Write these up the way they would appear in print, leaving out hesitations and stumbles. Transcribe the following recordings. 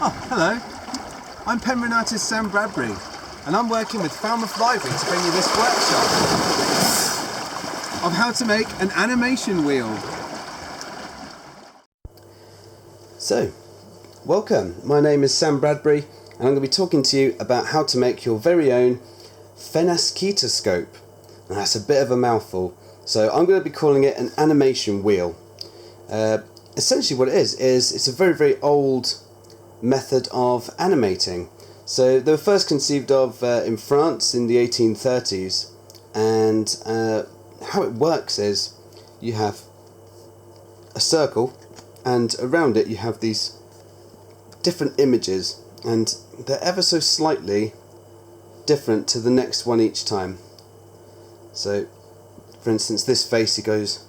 Oh, hello. I'm Penryn artist Sam Bradbury, and I'm working with Falmouth Library to bring you this workshop of how to make an animation wheel. So, welcome. My name is Sam Bradbury, and I'm going to be talking to you about how to make your very own phenascetoscope. And that's a bit of a mouthful, so I'm going to be calling it an animation wheel. Essentially what it is it's a very, very old method of animating. So they were first conceived of in France in the 1830s, and how it works is you have a circle, and around it you have these different images, and they're ever so slightly different to the next one each time. So for instance, this face, he goes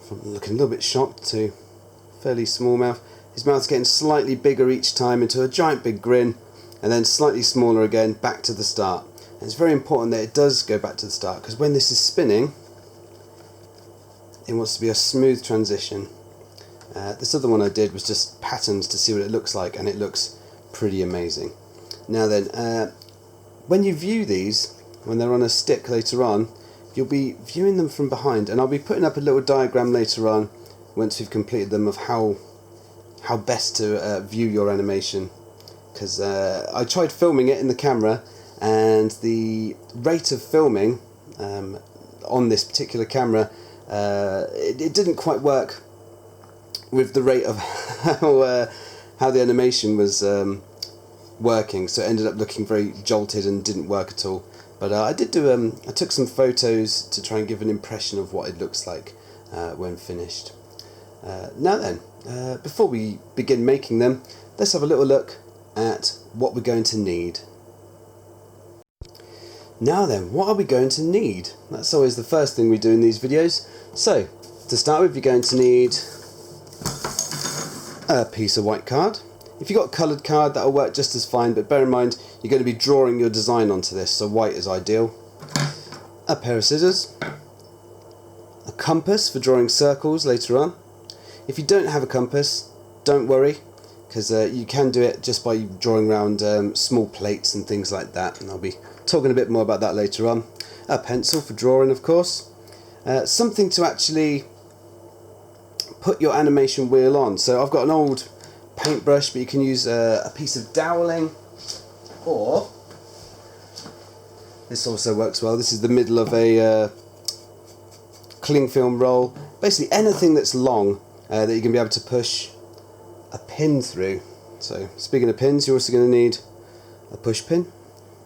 from looking a little bit shocked to fairly small mouth. His mouth's getting slightly bigger each time into a giant big grin, and then slightly smaller again, back to the start. And it's very important that it does go back to the start, because when this is spinning, it wants to be a smooth transition. This other one I did was just patterns to see what it looks like, and it looks pretty amazing. Now then, when you view these, when they're on a stick later on, you'll be viewing them from behind, and I'll be putting up a little diagram later on once we've completed them of how best to view your animation, because I tried filming it in the camera, and the rate of filming on this particular camera, it didn't quite work with the rate of how the animation was working, so it ended up looking very jolted and didn't work at all. But I did do I took some photos to try and give an impression of what it looks like when finished. Now then, before we begin making them, let's have a little look at what we're going to need. Now then, what are we going to need? That's always the first thing we do in these videos. So, to start with, you're going to need a piece of white card. If you've got a coloured card, that'll work just as fine, but bear in mind, you're going to be drawing your design onto this, so white is ideal. A pair of scissors. A compass for drawing circles later on. If you don't have a compass, don't worry, because you can do it just by drawing around small plates and things like that, and I'll be talking a bit more about that later on. A pencil for drawing, of course. Something to actually put your animation wheel on. So I've got an old paintbrush, but you can use a piece of doweling, or this also works well. This is the middle of a cling film roll. Basically anything that's long that you're going to be able to push a pin through. So speaking of pins, you're also going to need a push pin.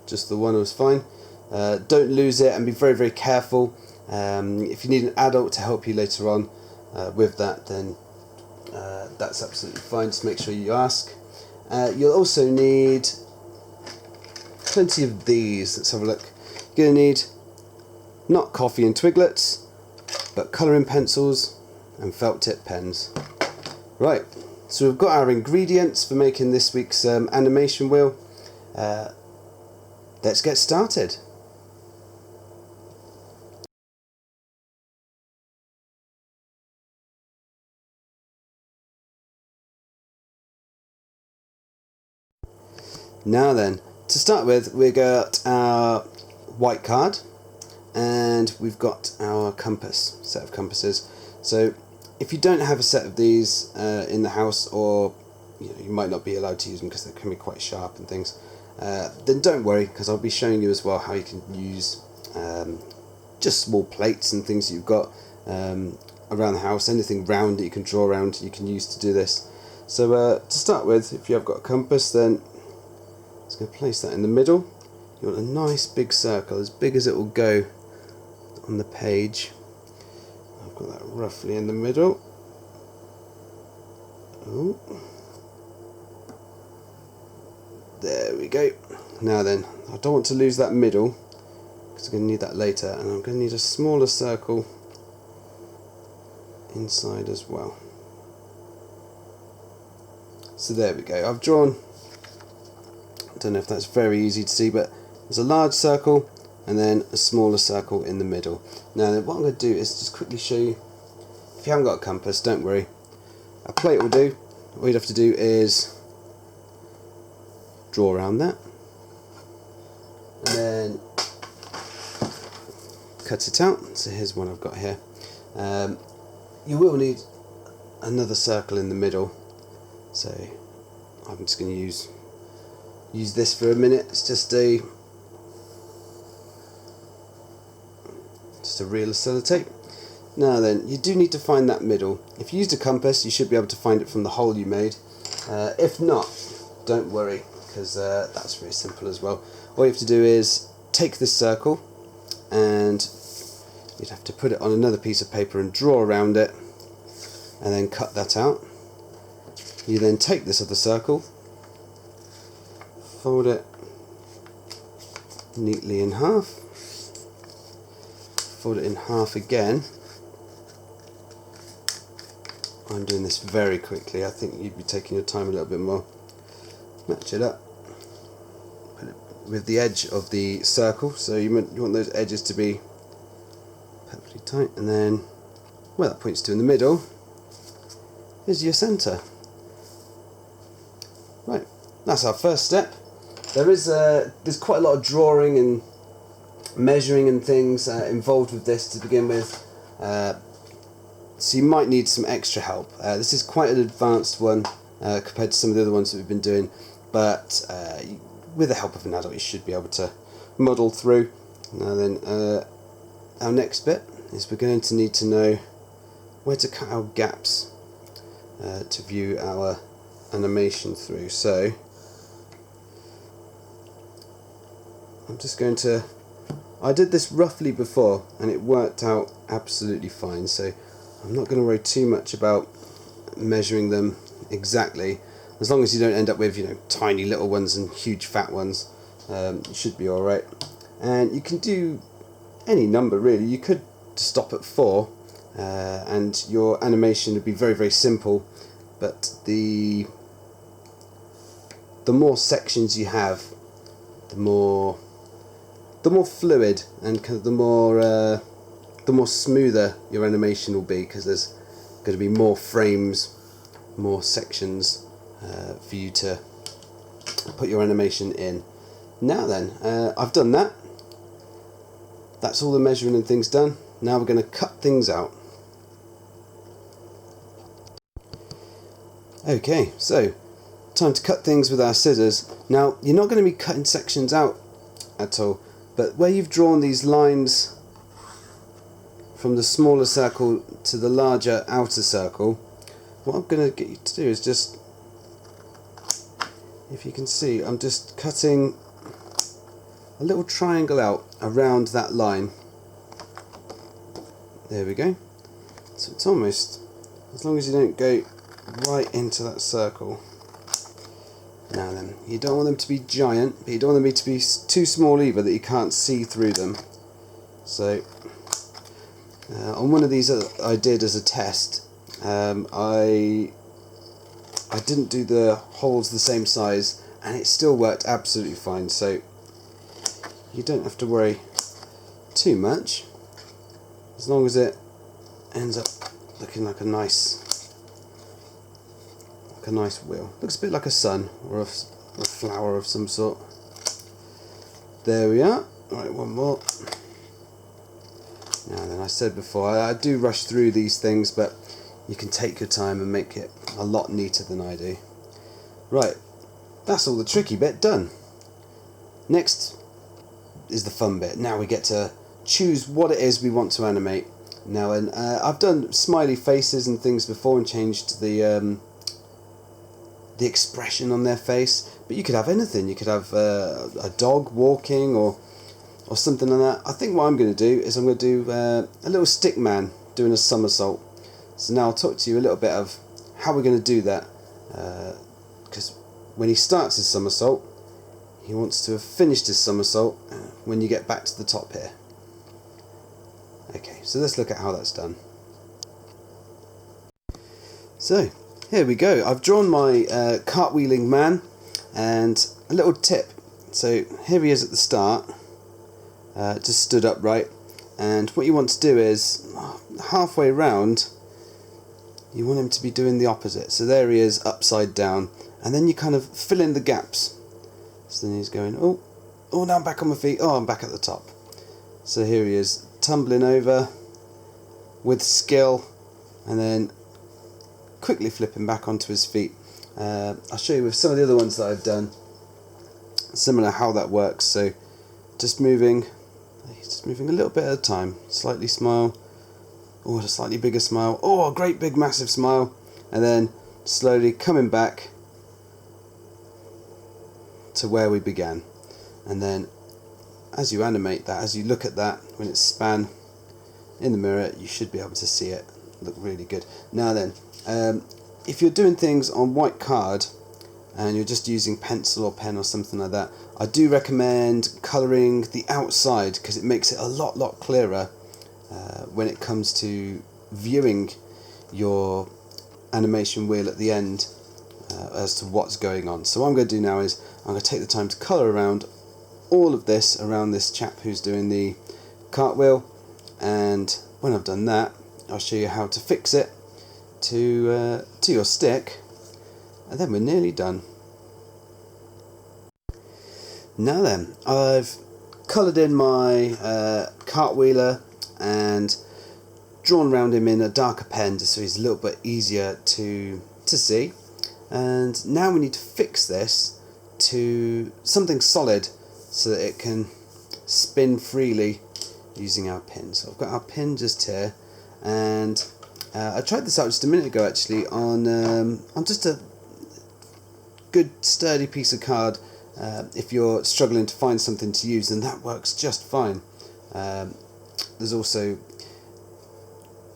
Just the one was fine. Don't lose it, and be very, very careful. If you need an adult to help you later on with that, then that's absolutely fine. Just make sure you ask. You'll also need plenty of these. Let's have a look. You're going to need not coffee and twiglets, but colouring pencils and felt tip pens. Right, so we've got our ingredients for making this week's animation wheel. Let's get started. Now then, to start with, we've got our white card, and we've got our compass, set of compasses. So if you don't have a set of these in the house, or you might not be allowed to use them because they can be quite sharp and things, then don't worry, because I'll be showing you as well how you can use just small plates and things you've got around the house. Anything round that you can draw around, you can use to do this. So to start with, if you have got a compass, then just going to place that in the middle. You want a nice big circle, as big as it will go on the page. I've got that roughly in the middle. Ooh. There we go. Now then, I don't want to lose that middle, because I'm going to need that later, and I'm going to need a smaller circle inside as well. So there we go. I've drawn, I don't know if that's very easy to see, but there's a large circle and then a smaller circle in the middle. Now then, what I'm going to do is just quickly show you. If you haven't got a compass, don't worry. A plate will do. All you'd have to do is draw around that, and then cut it out. So here's one I've got here. You will need another circle in the middle, so I'm just going to use this for a minute. It's just a reel of sellotape. Now then, you do need to find that middle. If you used a compass, you should be able to find it from the hole you made. If not, don't worry, because that's very simple as well. All you have to do is take this circle, and you'd have to put it on another piece of paper and draw around it, and then cut that out. You then take this other circle, fold it neatly in half, fold it in half again. I'm doing this very quickly. I think you'd be taking your time a little bit more. Match it up, put it with the edge of the circle, so you want those edges to be perfectly tight, and then where that points to in the middle is your centre. Right, that's our first step. There's quite a lot of drawing and measuring and things involved with this to begin with, so you might need some extra help. This is quite an advanced one compared to some of the other ones that we've been doing, but with the help of an adult you should be able to muddle through. Now then, our next bit is we're going to need to know where to cut our gaps to view our animation through. So I'm just going to, I did this roughly before and it worked out absolutely fine, so I'm not going to worry too much about measuring them exactly, as long as you don't end up with, you know, tiny little ones and huge fat ones. You should be alright. And you can do any number really. You could stop at 4 and your animation would be very, very simple, but the more sections you have, the more fluid and kind of the more smoother your animation will be, because there's going to be more frames, more sections for you to put your animation in. Now then, I've done that. That's all the measuring and things done. Now we're going to cut things out. Okay, so time to cut things with our scissors. Now you're not going to be cutting sections out at all, but where you've drawn these lines from the smaller circle to the larger outer circle, what I'm going to get you to do is just, if you can see, I'm just cutting a little triangle out around that line. There we go. So it's almost, as long as you don't go right into that circle. Now then, you don't want them to be giant, but you don't want them to be too small either that you can't see through them. So on one of these I did as a test, I didn't do the holes the same size and it still worked absolutely fine, so you don't have to worry too much, as long as it ends up looking like a nice wheel. Looks a bit like a sun or a flower of some sort. There we are. Right, one more. Now then, I said before, I do rush through these things, but you can take your time and make it a lot neater than I do. Right, that's all the tricky bit done. Next is the fun bit. Now we get to choose what it is we want to animate. Now, and I've done smiley faces and things before and changed the expression on their face, but you could have anything. You could have a dog walking or something like that. I think what I'm going to do is I'm going to do a little stick man doing a somersault. So now I'll talk to you a little bit of how we're going to do that, because when he starts his somersault, he wants to have finished his somersault when you get back to the top here. Okay, so let's look at how that's done. So here we go. I've drawn my cartwheeling man, and a little tip. So here he is at the start, just stood upright, and what you want to do is halfway round you want him to be doing the opposite. So there he is upside down, and then you kind of fill in the gaps. So then he's going, oh, now I'm back on my feet. Oh, I'm back at the top. So here he is, tumbling over with skill, and then quickly flipping back onto his feet. I'll show you with some of the other ones that I've done, similar how that works. So just moving, he's just moving a little bit at a time. Slightly smile, a slightly bigger smile, a great big massive smile, and then slowly coming back to where we began. And then as you animate that, as you look at that, when it's span in the mirror, you should be able to see it look really good. Now then, if you're doing things on white card and you're just using pencil or pen or something like that, I do recommend colouring the outside, because it makes it a lot clearer when it comes to viewing your animation wheel at the end as to what's going on. So what I'm going to do now is I'm going to take the time to colour around all of this around this chap who's doing the cartwheel, and when I've done that, I'll show you how to fix it to your stick, and then we're nearly done. Now then, I've coloured in my cartwheeler and drawn around him in a darker pen just so he's a little bit easier to see, and now we need to fix this to something solid so that it can spin freely using our pin. So I've got our pin just here, and I tried this out just a minute ago actually on just a good sturdy piece of card. If you're struggling to find something to use, then that works just fine. There's also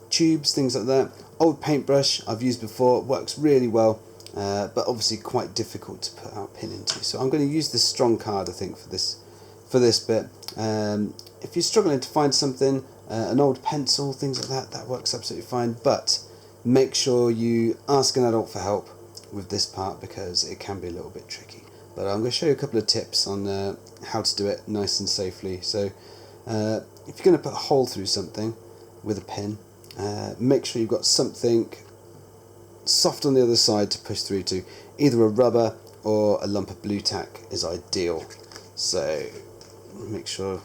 tubes, things like that. Old paintbrush I've used before, works really well, but obviously quite difficult to put our pin into. So I'm going to use this strong card, I think, for this bit. If you're struggling to find something, an old pencil, things like that, that works absolutely fine. But make sure you ask an adult for help with this part, because it can be a little bit tricky. But I'm going to show you a couple of tips on how to do it nice and safely. So if you're going to put a hole through something with a pin, make sure you've got something soft on the other side to push through to. Either a rubber or a lump of blue tack is ideal. So make sure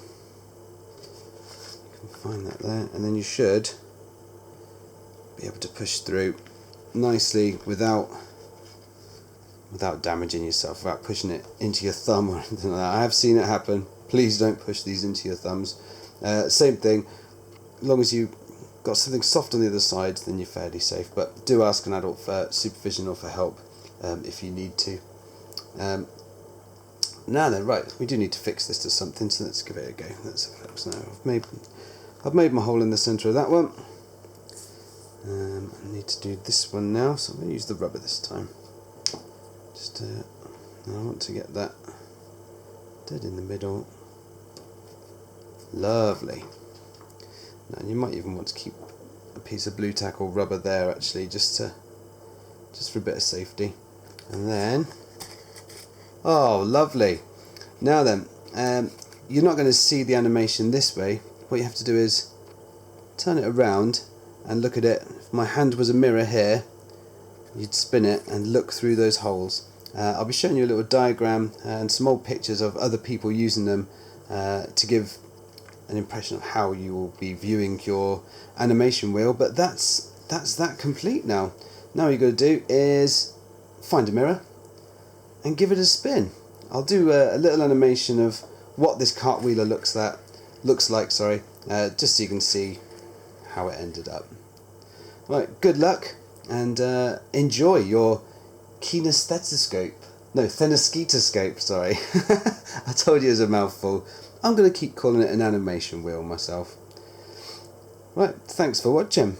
you can find that there, and then you should be able to push through nicely without damaging yourself, without pushing it into your thumb or anything like that. I have seen it happen. Please don't push these into your thumbs. Same thing, as long as you've got something soft on the other side, then you're fairly safe. But do ask an adult for supervision or for help if you need to. Now then, right, we do need to fix this to something, so let's give it a go. Let's fix now. I've made my hole in the centre of that one. I need to do this one now, so I'm going to use the rubber this time. Just I want to get that dead in the middle. Lovely. Now you might even want to keep a piece of blue tack or rubber there actually, just for a bit of safety. And then, oh lovely. Now then, you're not going to see the animation this way. What you have to do is turn it around and look at it. If my hand was a mirror here, you'd spin it and look through those holes. I'll be showing you a little diagram and some old pictures of other people using them to give an impression of how you will be viewing your animation wheel. But that's that complete now. Now what you've got to do is find a mirror and give it a spin. I'll do a little animation of what this cartwheeler looks like, just so you can see how it ended up. Right, good luck, and enjoy your kinesthetoscope. No, phenascetoscope, sorry. I told you it was a mouthful. I'm going to keep calling it an animation wheel myself. Right, thanks for watching.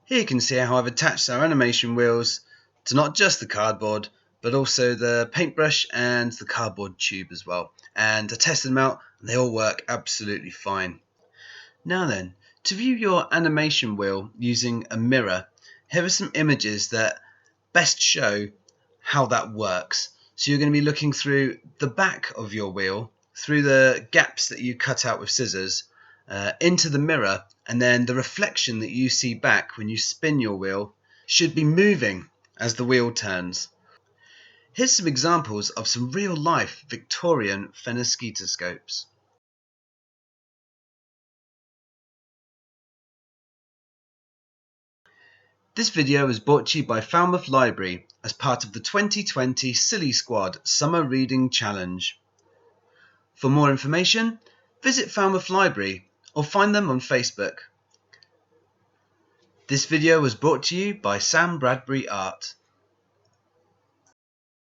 Here you can see how I've attached our animation wheels to not just the cardboard, but also the paintbrush and the cardboard tube as well. And I tested them out, and they all work absolutely fine. Now then, to view your animation wheel using a mirror, here are some images that best show how that works. So you're going to be looking through the back of your wheel, through the gaps that you cut out with scissors, into the mirror, and then the reflection that you see back when you spin your wheel should be moving as the wheel turns. Here's some examples of some real-life Victorian phenascitoscopes. This video was brought to you by Falmouth Library as part of the 2020 Silly Squad Summer Reading Challenge. For more information, visit Falmouth Library or find them on Facebook. This video was brought to you by Sam Bradbury Art.